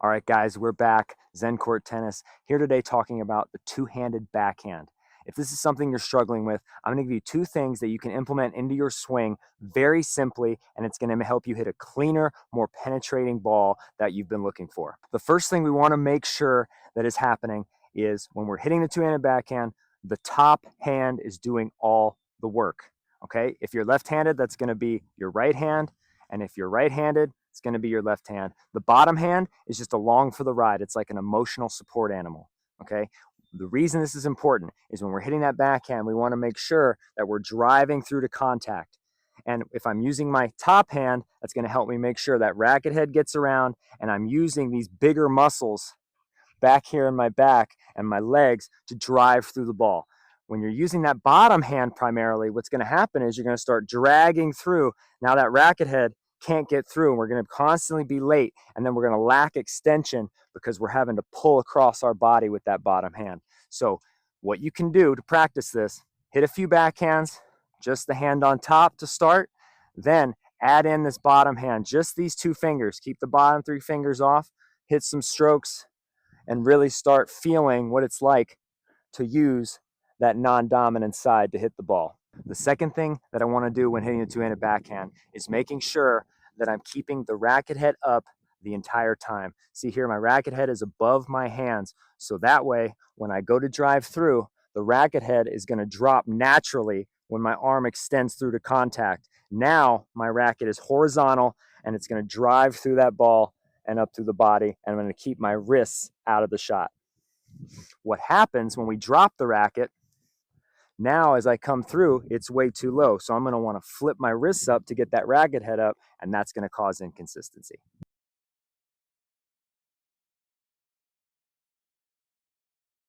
All right, guys, we're back. Zen Court Tennis here today talking about the two-handed backhand. If this is something you're struggling with, I'm going to give you two things that you can implement into your swing very simply, and it's going to help you hit a cleaner, more penetrating ball that you've been looking for. The first thing we want to make sure that is happening is when we're hitting the two-handed backhand, the top hand is doing all the work. Okay? If you're left-handed, that's going to be your right hand, and if you're right-handed, it's going to be your left hand. The bottom hand is just along for the ride. It's like an emotional support animal, okay? The reason this is important is when we're hitting that backhand, we want to make sure that we're driving through to contact. And if I'm using my top hand, that's going to help me make sure that racket head gets around and I'm using these bigger muscles back here in my back and my legs to drive through the ball. When you're using that bottom hand primarily, what's going to happen is you're going to start dragging through. Now that racket head can't get through and we're going to constantly be late, and then we're going to lack extension because we're having to pull across our body with that bottom hand. So what you can do to practice this, hit a few backhands, just the hand on top to start, then add in this bottom hand, just these two fingers. Keep the bottom three fingers off, hit some strokes, and really start feeling what it's like to use that non-dominant side to hit the ball. The second thing that I want to do when hitting a two-handed backhand is making sure that I'm keeping the racket head up the entire time. See here, my racket head is above my hands, so that way when I go to drive through, the racket head is going to drop naturally when my arm extends through to contact. Now my racket is horizontal and it's going to drive through that ball and up through the body, and I'm going to keep my wrists out of the shot. What happens when we drop the racket, now as I come through, it's way too low. So I'm going to want to flip my wrists up to get that racket head up, and that's going to cause inconsistency.